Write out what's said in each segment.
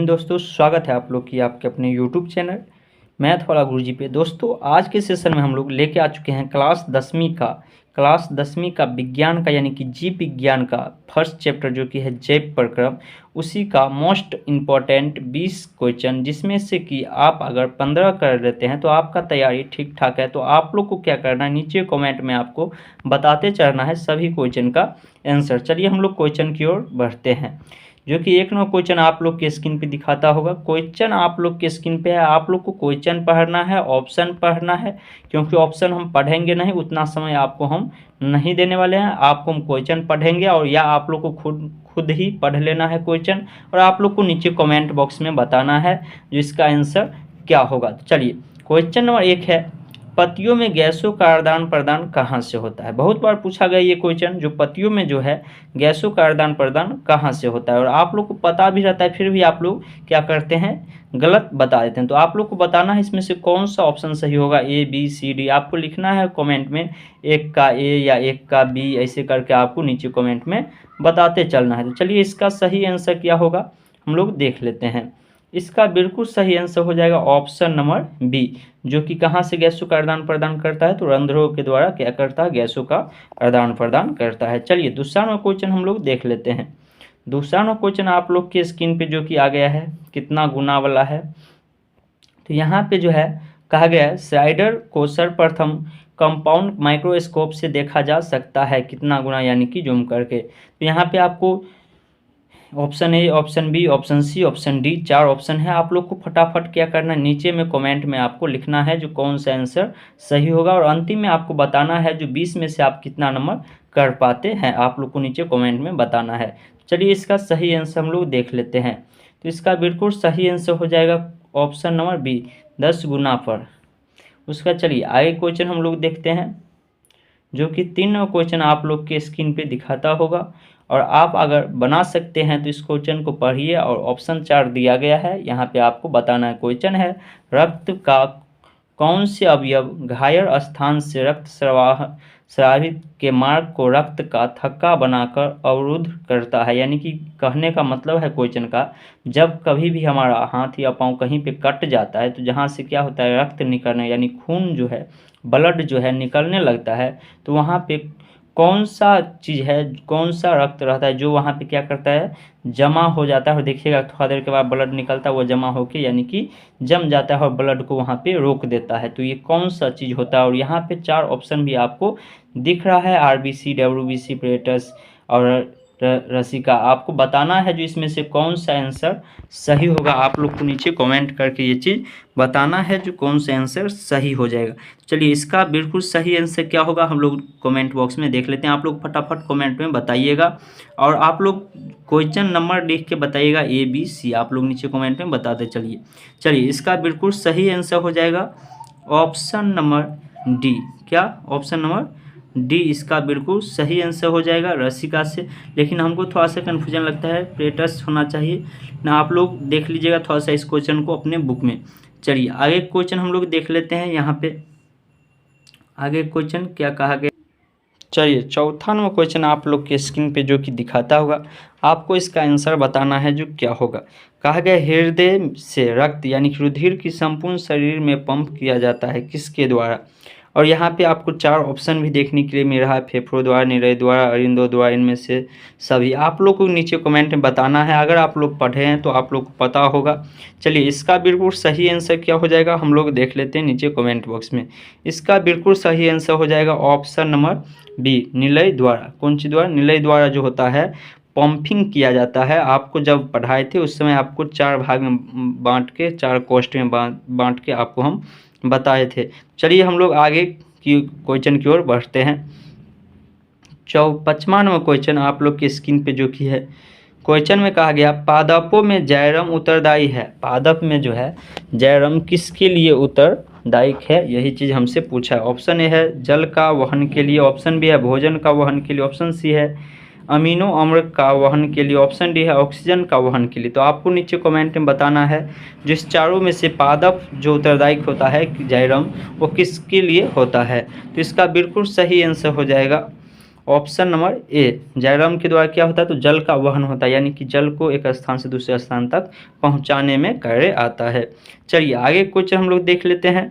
दोस्तों स्वागत है आप लोग की आपके अपने YouTube चैनल मैथ वाला गुरुजी पे। दोस्तों आज के सेशन में हम लोग लेके आ चुके हैं क्लास दसवीं का विज्ञान का यानी कि जीव विज्ञान का फर्स्ट चैप्टर जो कि है जैव प्रक्रम, उसी का मोस्ट इम्पॉर्टेंट 20 क्वेश्चन, जिसमें से कि आप अगर 15 कर लेते हैं तो आपका तैयारी ठीक ठाक है। तो आप लोग को क्या करना है, नीचे कमेंट में आपको बताते चलना है सभी क्वेश्चन का आंसर। चलिए हम लोग क्वेश्चन की ओर बढ़ते हैं, जो कि एक नंबर क्वेश्चन आप लोग के स्क्रीन पे दिखाता होगा। क्वेश्चन आप लोग के स्क्रीन पे है, आप लोग को क्वेश्चन पढ़ना है, ऑप्शन पढ़ना है, क्योंकि ऑप्शन हम पढ़ेंगे नहीं, उतना समय आपको हम नहीं देने वाले हैं। आपको हम क्वेश्चन पढ़ेंगे और या आप लोग को खुद ही पढ़ लेना है क्वेश्चन, और आप लोग को नीचे कमेंट बॉक्स में बताना है जो इसका आंसर क्या होगा। तो चलिए क्वेश्चन नंबर 1 है, पतियों में गैसों का आदान प्रदान कहाँ से होता है। बहुत बार पूछा गया ये क्वेश्चन, जो पतियों में जो है गैसों का आदान प्रदान कहाँ से होता है, और आप लोग को पता भी रहता है फिर भी आप लोग क्या करते हैं, गलत बता देते हैं। तो आप लोग को बताना है इसमें से कौन सा ऑप्शन सही होगा, ए बी सी डी। आपको लिखना है कमेंट में, एक का ए या एक का बी, ऐसे करके आपको नीचे कमेंट में बताते चलना है। तो चलिए इसका सही आंसर क्या होगा हम लोग देख लेते हैं। इसका बिल्कुल सही आंसर हो जाएगा ऑप्शन नंबर बी, जो कि कहाँ से गैसों का आदान प्रदान करता है, तो रंध्रों के द्वारा क्या करता है, गैसों का आदान प्रदान करता है। चलिए दूसरा नंबर क्वेश्चन हम लोग देख लेते हैं। दूसरा नंबर क्वेश्चन आप लोग के स्क्रीन पे जो कि आ गया है, कितना गुना वाला है। तो यहाँ पे जो है कहा गया है, स्लाइडर को सर्वप्रथम कंपाउंड माइक्रोस्कोप से देखा जा सकता है कितना गुना, यानी कि जूम करके। तो यहाँ पे आपको option A, option B, option C, option D, 4 option है। आप लोग को फटाफट क्या करना है, नीचे में कमेंट में आपको लिखना है जो कौन सा आंसर सही होगा, और अंतिम में आपको बताना है जो 20 में से आप कितना नंबर कर पाते हैं, आप लोग को नीचे कमेंट में बताना है। चलिए इसका सही आंसर हम लोग देख लेते हैं। तो इसका बिल्कुल सही आंसर हो जाएगा ऑप्शन नंबर बी, 10 गुना पर उसका। चलिए आगे क्वेश्चन हम लोग देखते हैं, जो कि 3 नंबर क्वेश्चन आप लोग के स्क्रीन पे दिखाता होगा, और आप अगर बना सकते हैं तो इस क्वेश्चन को पढ़िए। और ऑप्शन 4 दिया गया है, यहाँ पे आपको बताना है। क्वेश्चन है, रक्त का कौन से अवयव घायल स्थान से रक्त स्रावित के मार्ग को रक्त का थक्का बनाकर अवरुद्ध करता है। यानी कि कहने का मतलब है क्वेश्चन का, जब कभी भी हमारा हाथ या पाँव कहीं पे कट जाता है तो जहाँ से क्या होता है, रक्त निकलने यानी खून जो है, ब्लड जो है निकलने लगता है, तो वहाँ पे कौन सा चीज़ है, कौन सा रक्त रहता है जो वहाँ पे क्या करता है, जमा हो जाता है। और देखिएगा थोड़ा देर के बाद ब्लड निकलता है, वो जमा होके यानी कि जम जाता है और ब्लड को वहाँ पे रोक देता है। तो ये कौन सा चीज़ होता है, और यहाँ पे 4 ऑप्शन भी आपको दिख रहा है, आरबीसी, डब्ल्यूबीसी, प्लेटस और रसिका। आपको बताना है जो इसमें से कौन सा आंसर सही होगा। आप लोग को नीचे कमेंट करके ये चीज़ बताना है जो कौन सा आंसर सही हो जाएगा। चलिए इसका बिल्कुल सही आंसर क्या होगा हम लोग कमेंट बॉक्स में देख लेते हैं। आप लोग फटाफट कमेंट में बताइएगा, और आप लोग क्वेश्चन नंबर लिख के बताइएगा, ए बी सी आप लोग नीचे कमेंट में बताते चलिए। चलिए इसका बिल्कुल सही आंसर हो जाएगा ऑप्शन नंबर डी। क्या ऑप्शन नंबर डी इसका बिल्कुल सही आंसर हो जाएगा, रसिका से। लेकिन हमको थोड़ा सा कन्फ्यूजन लगता है, प्लेटस होना चाहिए ना। आप लोग देख लीजिएगा थोड़ा सा इस क्वेश्चन को अपने बुक में। चलिए आगे क्वेश्चन हम लोग देख लेते हैं। यहाँ पे आगे क्वेश्चन क्या कहा गया, चलिए चौथा नंबर क्वेश्चन आप लोग के स्क्रीन पे जो कि दिखाता होगा, आपको इसका आंसर बताना है जो क्या होगा। कहा गया, हृदय से रक्त यानी कि रुधिर की संपूर्ण शरीर में पंप किया जाता है किसके द्वारा। और यहाँ पे आपको 4 ऑप्शन भी देखने के लिए मिल रहा है, फेफड़ों द्वारा, निलय द्वारा, अरिंदों द्वारा, इनमें से सभी। आप लोग को नीचे कमेंट में बताना है, अगर आप लोग पढ़े हैं तो आप लोग को पता होगा। चलिए इसका बिल्कुल सही आंसर क्या हो जाएगा हम लोग देख लेते हैं नीचे कमेंट बॉक्स में। इसका बिल्कुल सही आंसर हो जाएगा ऑप्शन नंबर बी, निलय द्वारा। कौन सी द्वारा, निलय द्वारा जो होता है पंपिंग किया जाता है। आपको जब पढ़ाए थे उस समय आपको 4 भाग में बांट के, 4 कोष्ठ में बांट के आपको हम बताए थे। चलिए हम लोग आगे की क्वेश्चन की ओर बढ़ते हैं। 55वां नंबर क्वेश्चन आप लोग की स्क्रीन पे जो कि है, क्वेश्चन में कहा गया, पादपों में जैरम उत्तरदायी है। पादप में जो है जैरम किसके लिए उत्तरदायी है, यही चीज़ हमसे पूछा है। ऑप्शन ए है जल का वहन के लिए, ऑप्शन बी है भोजन का वहन के लिए, ऑप्शन सी है अमीनो अम्ल का वहन के लिए, ऑप्शन डी है ऑक्सीजन का वहन के लिए। तो आपको नीचे कमेंट में बताना है जिस चारों में से पादप जो उत्तरदायी होता है जैरम, वो किसके लिए होता है। तो इसका बिल्कुल सही आंसर हो जाएगा ऑप्शन नंबर ए, जाइलम के द्वारा क्या होता है, तो जल का वहन होता है, यानी कि जल को एक स्थान से दूसरे स्थान तक पहुंचाने में कार्य आता है। चलिए आगे क्वेश्चन हम लोग देख लेते हैं।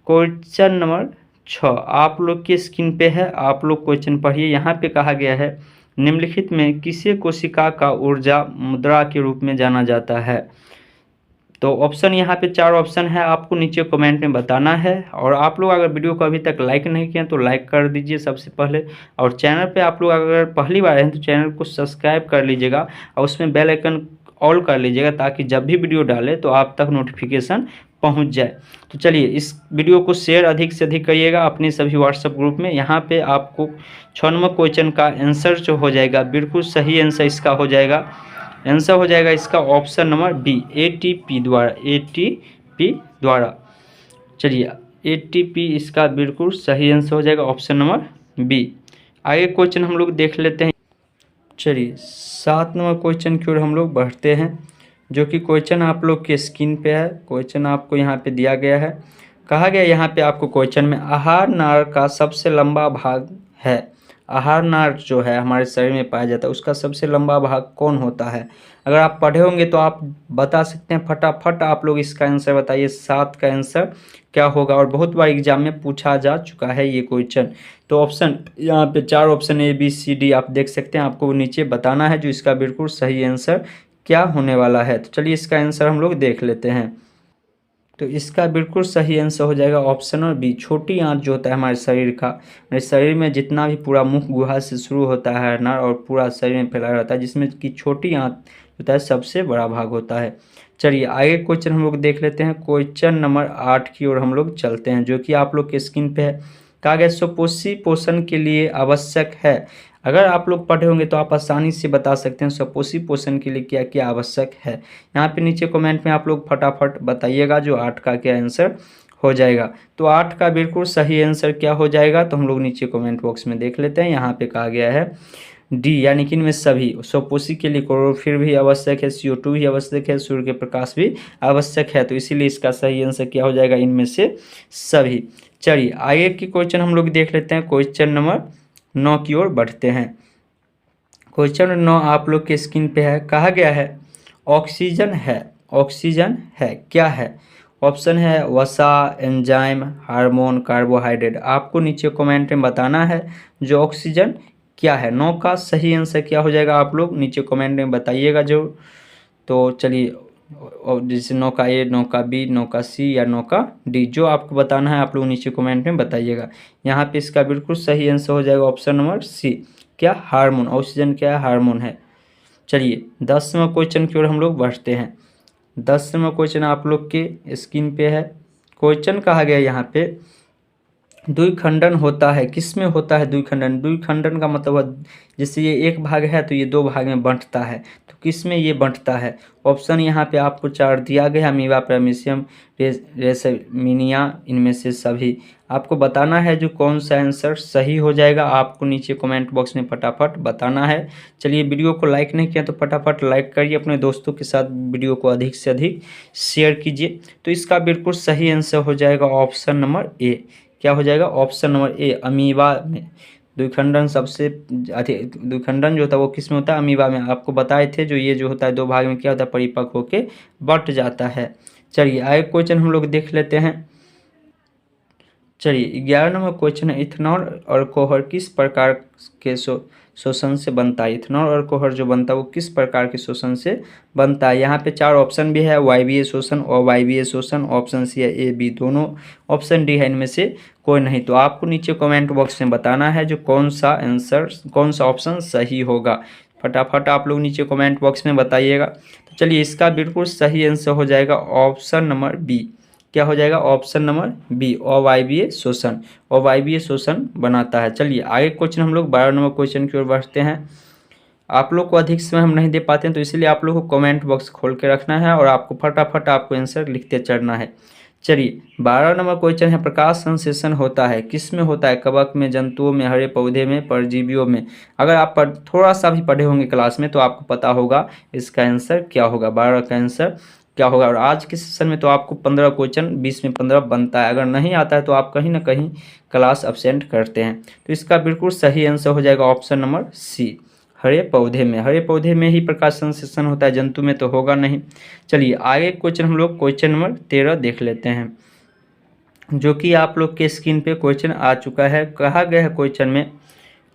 क्वेश्चन नंबर 6 आप लोग की स्क्रीन पे है, आप लोग क्वेश्चन पढ़िए। यहाँ पे कहा गया है निम्नलिखित में किसे कोशिका का ऊर्जा मुद्रा के रूप में जाना जाता है। तो ऑप्शन यहाँ पे 4 ऑप्शन है, आपको नीचे कमेंट में बताना है। और आप लोग अगर वीडियो को अभी तक लाइक नहीं किए तो लाइक कर दीजिए सबसे पहले, और चैनल पे आप लोग अगर पहली बार हैं तो चैनल को सब्सक्राइब कर लीजिएगा और उसमें बेल आइकन ऑल कर लीजिएगा, ताकि जब भी वीडियो डाले तो आप तक नोटिफिकेशन पहुंच जाए। तो चलिए इस वीडियो को शेयर अधिक से अधिक करिएगा अपने सभी व्हाट्सएप ग्रुप में। यहाँ पे आपको 6 नंबर क्वेश्चन का आंसर जो हो जाएगा, बिल्कुल सही आंसर इसका हो जाएगा, आंसर हो जाएगा इसका ऑप्शन नंबर बी, एटीपी द्वारा, एटीपी द्वारा। चलिए एटीपी इसका बिल्कुल सही आंसर हो जाएगा ऑप्शन नंबर बी। आगे क्वेश्चन हम लोग देख लेते हैं। चलिए 7 नंबर क्वेश्चन की ओर हम लोग बढ़ते हैं, जो कि क्वेश्चन आप लोग के स्क्रीन पे है। क्वेश्चन आपको यहाँ पे दिया गया है, कहा गया यहाँ पे आपको क्वेश्चन में आहार नार का सबसे लंबा भाग है। आहार नार जो है हमारे शरीर में पाया जाता है, उसका सबसे लंबा भाग कौन होता है। अगर आप पढ़े होंगे तो आप बता सकते हैं, फटाफट आप लोग इसका आंसर बताइए, 7 का आंसर क्या होगा। और बहुत बार एग्जाम में पूछा जा चुका है ये क्वेश्चन। तो ऑप्शन यहाँ पे 4 option A B C D आप देख सकते हैं, आपको नीचे बताना है जो इसका बिल्कुल सही आंसर क्या होने वाला है। तो चलिए इसका आंसर हम लोग देख लेते हैं। तो इसका बिल्कुल सही आंसर हो जाएगा ऑप्शन और बी, छोटी आंत जो होता है हमारे शरीर का, हमारे शरीर में जितना भी पूरा मुख गुहा से शुरू होता है नार और पूरा शरीर में फैला रहता है, जिसमें कि छोटी आंत होता है सबसे बड़ा भाग होता है। चलिए आगे क्वेश्चन हम लोग देख लेते हैं। क्वेश्चन नंबर 8 की ओर हम लोग चलते हैं, जो कि आप लोग के स्क्रीन पे है। कहा गया सुपोषी पोषण के लिए आवश्यक है। अगर आप लोग पढ़े होंगे तो आप आसानी से बता सकते हैं सुपोषी पोषण के लिए क्या क्या आवश्यक है। यहाँ पे नीचे कमेंट में आप लोग फटाफट बताइएगा जो 8 का क्या आंसर हो जाएगा। तो 8 का बिल्कुल सही आंसर क्या हो जाएगा, तो हम लोग नीचे कमेंट बॉक्स में देख लेते हैं। यहाँ पे कहा गया है डी, यानी कि इनमें सभी। सुपोषी के लिए क्लोरोफिल भी आवश्यक है, CO2 भी आवश्यक है, सूर्य के प्रकाश भी आवश्यक है। तो इसीलिए इसका सही आंसर क्या हो जाएगा, इनमें से सभी। चलिए आगे की क्वेश्चन हम लोग देख लेते हैं। क्वेश्चन नंबर 9 की ओर बढ़ते हैं। क्वेश्चन 9 आप लोग के स्क्रीन पे है। कहा गया है ऑक्सीजन है, ऑक्सीजन है क्या है। ऑप्शन है वसा, एंजाइम, हार्मोन, कार्बोहाइड्रेट। आपको नीचे कमेंट में बताना है जो ऑक्सीजन क्या है। 9 का सही आंसर क्या हो जाएगा, आप लोग नीचे कमेंट में बताइएगा जो। तो चलिए जैसे 9 का ए, 9 का बी, 9 का सी या 9 का डी, जो आपको बताना है आप लोग नीचे कमेंट में बताइएगा। यहाँ पे इसका बिल्कुल सही आंसर हो जाएगा ऑप्शन नंबर सी, क्या हार्मोन। ऑक्सीजन क्या है, हार्मोन है। चलिए 10वां क्वेश्चन की ओर हम लोग बढ़ते हैं। 10वां क्वेश्चन आप लोग के स्क्रीन पे है। क्वेश्चन कहा गया यहाँ पे द्विखंडन होता है, किस में होता है द्विखंडन। द्विखंडन का मतलब जैसे ये एक भाग है तो ये 2 भाग में बंटता है, तो किस में ये बंटता है। ऑप्शन यहाँ पे आपको 4 दिया गया, अमीबा, पैरामीशियम, रेसमिनिया, इनमें से सभी। आपको बताना है जो कौन सा आंसर सही हो जाएगा, आपको नीचे कमेंट बॉक्स में फटाफट बताना है। चलिए वीडियो को लाइक नहीं किया तो फटाफट लाइक करिए, अपने दोस्तों के साथ वीडियो को अधिक से अधिक शेयर कीजिए। तो इसका बिल्कुल सही आंसर हो जाएगा ऑप्शन नंबर ए, क्या हो जाएगा ऑप्शन नंबर ए, अमीबा में। द्विखंडन सबसे अधिक द्विखंडन जो होता है वो किस में होता है, अमीबा में। आपको बताए थे जो ये जो होता है 2 भाग में क्या होता है, परिपक्व होके बंट जाता है। चलिए आगे क्वेश्चन हम लोग देख लेते हैं। चलिए 11 नंबर क्वेश्चन है, इथेनॉल और अल्कोहल किस प्रकार के शोषण से बनता है। इथेनॉल और अल्कोहल जो बनता है वो किस प्रकार के शोषण से बनता है। यहाँ पे 4 ऑप्शन भी है, वायवीय शोषण और वायवीय शोषण। ऑप्शन सी है ए बी दोनों, ऑप्शन डी है इनमें से कोई नहीं। तो आपको नीचे कमेंट बॉक्स में बताना है जो कौन सा आंसर, कौन सा ऑप्शन सही होगा। फटाफट आप लोग नीचे कमेंट बॉक्स में बताइएगा। तो चलिए इसका बिल्कुल सही आंसर हो जाएगा ऑप्शन नंबर बी, क्या हो जाएगा ऑप्शन नंबर बी, अवायवीय शोषण। अवायवीय शोषण बनाता है। चलिए आगे क्वेश्चन हम लोग 12 नंबर क्वेश्चन की ओर बढ़ते हैं। आप लोग को अधिक समय हम नहीं दे पाते हैं तो इसलिए आप लोग को कमेंट बॉक्स खोल के रखना है और आपको फटाफट आपको आंसर लिखते चढ़ना है। चलिए 12 नंबर क्वेश्चन है, प्रकाश संश्लेषण होता है किस में होता है, कवक में, जंतुओं में, हरे पौधे में, परजीवियों में। अगर आप थोड़ा सा भी पढ़े होंगे क्लास में तो आपको पता होगा इसका आंसर क्या होगा। 12 का आंसर क्या होगा। और आज के सेशन में तो आपको 15 क्वेश्चन 20 में 15 बनता है, अगर नहीं आता है तो आप कहीं ना कहीं क्लास अब्सेंट करते हैं। तो इसका बिल्कुल सही आंसर हो जाएगा ऑप्शन नंबर सी, हरे पौधे में। हरे पौधे में ही प्रकाश संश्लेषण होता है, जंतु में तो होगा नहीं। चलिए आगे क्वेश्चन हम लोग क्वेश्चन नंबर 13 देख लेते हैं, जो कि आप लोग के स्क्रीन पे क्वेश्चन आ चुका है। कहा गया है क्वेश्चन में,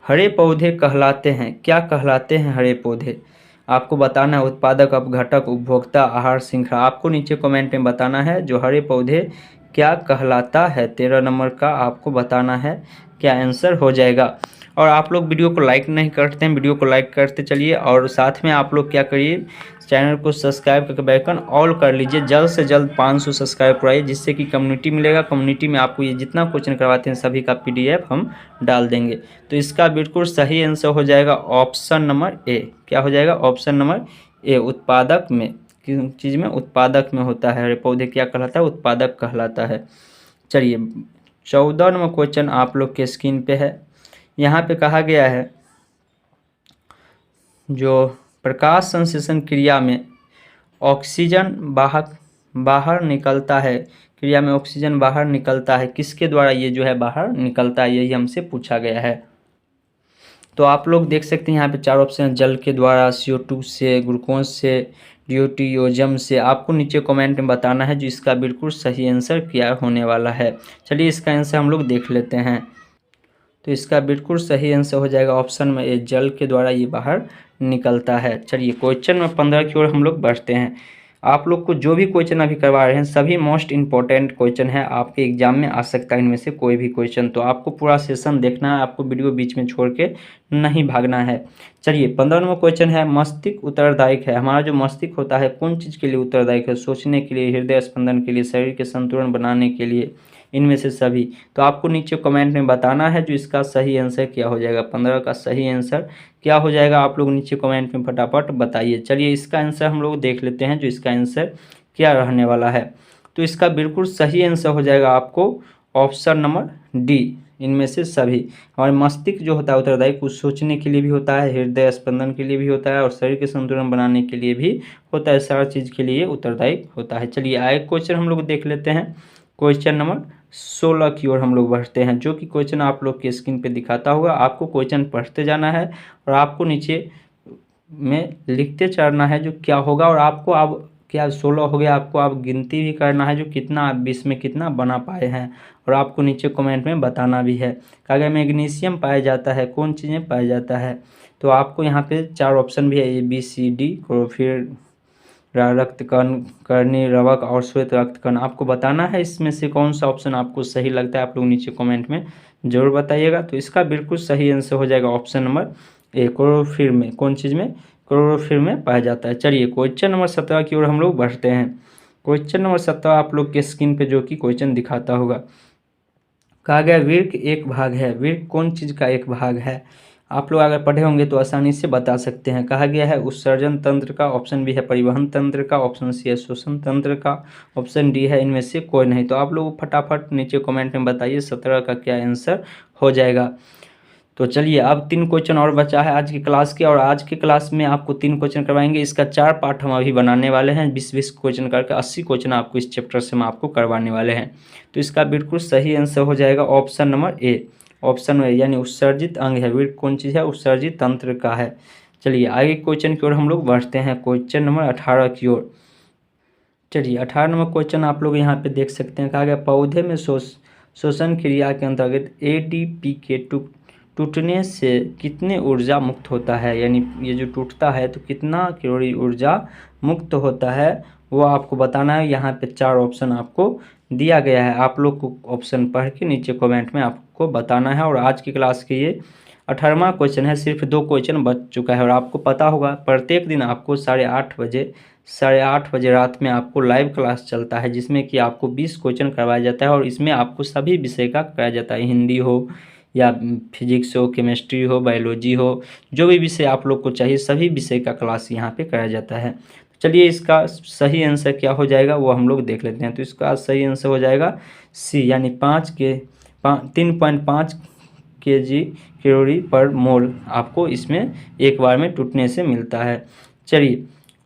हरे पौधे कहलाते हैं, क्या कहलाते हैं हरे पौधे। आपको बताना है उत्पादक, अपघटक, उपभोक्ता, आहार श्रृंखला। आपको नीचे कमेंट में बताना है जो हरे पौधे क्या कहलाता है। 13 नंबर का आपको बताना है क्या आंसर हो जाएगा। और आप लोग वीडियो को लाइक नहीं करते हैं, वीडियो को लाइक करते चलिए। और साथ में आप लोग क्या करिए, चैनल को सब्सक्राइब करके बेल आइकन ऑल कर लीजिए। जल्द से जल्द 500 सब्सक्राइब कराइए, जिससे कि कम्युनिटी मिलेगा। कम्युनिटी में आपको ये जितना क्वेश्चन करवाते हैं सभी का PDF हम डाल देंगे। तो इसका बिल्कुल सही आंसर हो जाएगा ऑप्शन नंबर ए। क्या हो जाएगा, ऑप्शन नंबर ए, उत्पादक में। किस चीज़ में, उत्पादक में होता है। हरे पौधे क्या कहलाता है, उत्पादक कहलाता है। चलिए 14 नंबर क्वेश्चन आप लोग के स्क्रीन पे है। यहाँ पे कहा गया है, जो प्रकाश संश्लेषण क्रिया में ऑक्सीजन बाहर निकलता है, क्रिया में ऑक्सीजन बाहर निकलता है, किसके द्वारा ये जो है बाहर निकलता है, यही हमसे पूछा गया है। तो आप लोग देख सकते हैं यहाँ पे 4 ऑप्शन, जल के द्वारा, CO2 से, ग्लूकोज से, ड्यूटियोजम से। आपको नीचे कमेंट में बताना है जो इसका बिल्कुल सही आंसर क्या होने वाला है। चलिए इसका आंसर हम लोग देख लेते हैं। तो इसका बिल्कुल सही आंसर हो जाएगा ऑप्शन में ए, जल के द्वारा ये बाहर निकलता है। चलिए क्वेश्चन में 15 की ओर हम लोग बढ़ते हैं। आप लोग को जो भी क्वेश्चन अभी करवा रहे हैं सभी मोस्ट इंपॉर्टेंट क्वेश्चन है, आपके एग्जाम में आ सकता है इनमें से कोई भी क्वेश्चन। तो आपको पूरा सेशन देखना है, आपको वीडियो बीच में छोड़ के नहीं भागना है। चलिए 15 नंबर क्वेश्चन है, मस्तिष्क उत्तरदायक है। हमारा जो मस्तिष्क होता है कौन चीज़ के लिए उत्तरदायक है, सोचने के लिए, हृदय स्पंदन के लिए, शरीर के संतुलन बनाने के लिए, इनमें से सभी। तो आपको नीचे कमेंट में बताना है जो इसका सही आंसर क्या हो जाएगा। 15 का सही आंसर क्या हो जाएगा, आप लोग नीचे कमेंट में फटाफट बताइए। चलिए इसका आंसर हम लोग देख लेते हैं जो इसका आंसर क्या रहने वाला है। तो इसका बिल्कुल सही आंसर हो जाएगा आपको ऑप्शन नंबर डी, इनमें से सभी। हमारे मस्तिष्क जो होता है उत्तरदायी, कुछ सोचने के लिए भी होता है, हृदय स्पंदन के लिए भी होता है, और शरीर के संतुलन बनाने के लिए भी होता है। सारा चीज़ के लिए उत्तरदायी होता है। चलिए आगे क्वेश्चन हम लोग देख लेते हैं। क्वेश्चन नंबर 16 की ओर हम लोग बढ़ते हैं, जो कि क्वेश्चन आप लोग के स्क्रीन पे दिखाता होगा। आपको क्वेश्चन पढ़ते जाना है और आपको नीचे में लिखते चढ़ना है जो क्या होगा। और आपको अब क्या 16 हो गया, आपको अब गिनती भी करना है जो कितना आप 20 में कितना बना पाए हैं, और आपको नीचे कमेंट में बताना भी है। कहा मैग्नीशियम पाया जाता है, कौन चीज़ें पाया जाता है। तो आपको यहाँ पे 4 ऑप्शन भी है, ABCD, फिर रक्त कण, कर्णी, रवक और श्वेत रक्त कण। आपको बताना है इसमें से कौन सा ऑप्शन आपको सही लगता है। आप लोग नीचे कमेंट में जरूर बताइएगा। तो इसका बिल्कुल सही आंसर हो जाएगा ऑप्शन नंबर ए, क्लोरोफिल में। कौन चीज़ में, क्लोरोफिल में पाया जाता है। चलिए क्वेश्चन नंबर 17 की ओर हम लोग बढ़ते हैं। क्वेश्चन नंबर 17 आप लोग के स्क्रीन पे जो कि क्वेश्चन दिखाता होगा। कहा गया वृक्क एक भाग है, वृक्क कौन चीज़ का एक भाग है। आप लोग अगर पढ़े होंगे तो आसानी से बता सकते हैं। कहा गया है उत्सर्जन तंत्र का, ऑप्शन बी है परिवहन तंत्र का, ऑप्शन सी है श्वसन तंत्र का, ऑप्शन डी है इनमें से कोई नहीं। तो आप लोग फटाफट नीचे कमेंट में बताइए 17 का क्या आंसर हो जाएगा। तो चलिए अब 3 क्वेश्चन और बचा है आज की क्लास के, और आज की क्लास में आपको 3 क्वेश्चन करवाएंगे। इसका 4 पार्ट हम अभी बनाने वाले हैं, 20-20 क्वेश्चन करके 80 क्वेश्चन आपको इस चैप्टर से हम आपको करवाने वाले हैं। तो इसका बिल्कुल सही आंसर हो जाएगा option number A, option A, यानी उत्सर्जित अंग है। वृक्क कौन चीज़ है, उत्सर्जित तंत्र का है। चलिए आगे क्वेश्चन की ओर हम लोग बढ़ते हैं, क्वेश्चन नंबर 18 की ओर। चलिए 18 नंबर क्वेश्चन आप लोग यहाँ पे देख सकते हैं। कहा गया पौधे में श्वसन क्रिया के अंतर्गत ADP के टूटने से कितने ऊर्जा मुक्त होता है, यानी ये जो टूटता है तो कितना कैलोरी ऊर्जा मुक्त होता है, वो आपको बताना है। यहाँ पे 4 ऑप्शन आपको दिया गया है, आप लोग को ऑप्शन पढ़ के नीचे कमेंट में आपको बताना है। और आज की क्लास के ये 18वां क्वेश्चन है, सिर्फ 2 क्वेश्चन बच चुका है। और आपको पता होगा प्रत्येक दिन आपको 8:30 बजे रात में आपको लाइव क्लास चलता है, जिसमें कि आपको 20 क्वेश्चन करवाया जाता है। और इसमें आपको सभी विषय का कराया जाता है, हिंदी हो या फिजिक्स हो, केमिस्ट्री हो, बायोलॉजी हो, जो भी विषय आप लोग को चाहिए सभी विषय का क्लास यहाँ पे कराया जाता है। चलिए इसका सही आंसर क्या हो जाएगा वो हम लोग देख लेते हैं। तो इसका सही आंसर हो जाएगा सी, यानी 3.5 kg कैलोरी पर मोल आपको इसमें एक बार में टूटने से मिलता है। चलिए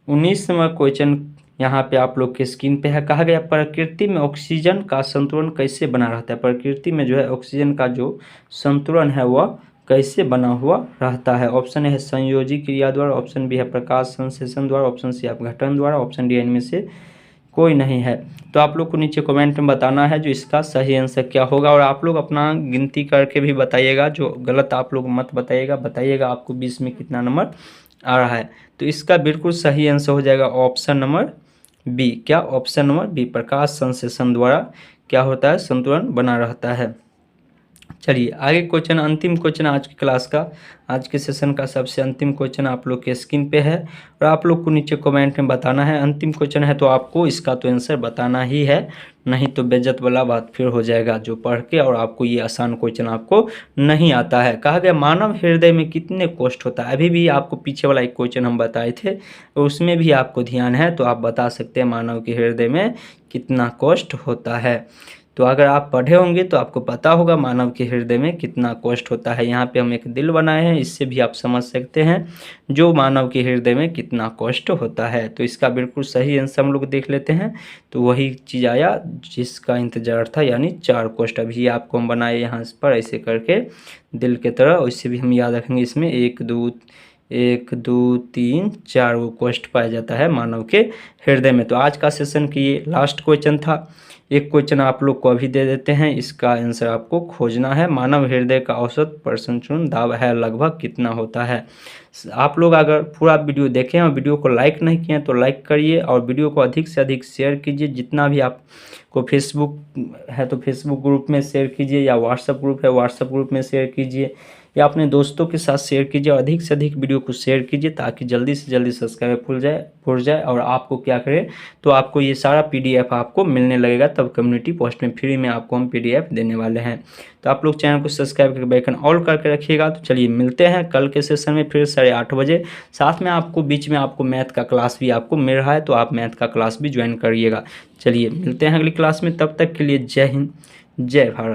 19 नंबर क्वेश्चन यहाँ पे आप लोग के स्क्रीन पे है। कहा गया प्रकृति में ऑक्सीजन का संतुलन कैसे बना रहता है, प्रकृति में जो है ऑक्सीजन का जो संतुलन है वह कैसे बना हुआ रहता है। ऑप्शन है संयोजी क्रिया द्वारा, ऑप्शन बी है प्रकाश संश्लेषण द्वारा, ऑप्शन सी अपघटन द्वारा, ऑप्शन डी इनमें से कोई नहीं है। तो आप लोग को नीचे कमेंट में बताना है जो इसका सही आंसर क्या होगा, और आप लोग अपना गिनती करके भी बताइएगा, जो गलत आप लोग मत बताइएगा आपको 20 में कितना नंबर आ रहा है। तो इसका बिल्कुल सही आंसर हो जाएगा ऑप्शन नंबर बी। क्या? ऑप्शन नंबर बी, प्रकाश संश्लेषण द्वारा क्या होता है, संतुलन बना रहता है। चलिए आगे क्वेश्चन, अंतिम क्वेश्चन आज की क्लास का, आज के सेशन का सबसे अंतिम क्वेश्चन आप लोग के स्क्रीन पे है, और आप लोग को नीचे कमेंट में बताना है। अंतिम क्वेश्चन है तो आपको इसका तो आंसर बताना ही है, नहीं तो बेइज्जत वाला बात फिर हो जाएगा जो पढ़ के और आपको ये आसान क्वेश्चन आपको नहीं आता है। कहा गया मानव हृदय में कितने कोष्ठ होता है। अभी भी आपको पीछे वाला एक क्वेश्चन हम बताए थे, उसमें भी आपको ध्यान है तो आप बता सकते हैं मानव के हृदय में कितना कोष्ठ होता है। तो अगर आप पढ़े होंगे तो आपको पता होगा मानव के हृदय में कितना कोष्ठ होता है। यहाँ पे हम एक दिल बनाए हैं, इससे भी आप समझ सकते हैं जो मानव के हृदय में कितना कोष्ठ होता है। तो इसका बिल्कुल सही आंसर हम लोग देख लेते हैं। तो वही चीज़ आया जिसका इंतजार था, यानी 4 कोष्ठ। अभी आपको हम बनाए यहाँ पर ऐसे करके दिल के तरह, उससे भी हम याद रखेंगे इसमें 1 2 3 4 वो कोष्ठ पाया जाता है मानव के हृदय में। तो आज का सेशन की ये लास्ट क्वेश्चन था। एक क्वेश्चन आप लोग को अभी दे देते हैं, इसका आंसर आपको खोजना है। मानव हृदय का औसत प्रसंचरण दाब है लगभग कितना होता है। आप लोग अगर पूरा वीडियो देखें और वीडियो को लाइक नहीं किए तो लाइक करिए, और वीडियो को अधिक से अधिक शेयर कीजिए। जितना भी आपको फेसबुक है तो फेसबुक ग्रुप में शेयर कीजिए, या व्हाट्सएप ग्रुप है व्हाट्सएप ग्रुप में शेयर कीजिए, या अपने दोस्तों के साथ शेयर कीजिए, और अधिक से अधिक वीडियो को शेयर कीजिए ताकि जल्दी से जल्दी सब्सक्राइबर खुल जाए और आपको क्या करें तो आपको ये सारा PDF आपको मिलने लगेगा। तब कम्युनिटी पोस्ट में फ्री में आपको हम PDF देने वाले हैं। तो आप लोग चैनल को सब्सक्राइब करके बेल आइकन ऑल करके रखिएगा। तो चलिए मिलते हैं कल के सेशन में फिर 8:30 बजे। साथ में आपको बीच में आपको मैथ का क्लास भी आपको मिल रहा है, तो आप मैथ का क्लास भी ज्वाइन करिएगा। चलिए मिलते हैं अगली क्लास में, तब तक के लिए जय हिंद जय भारत।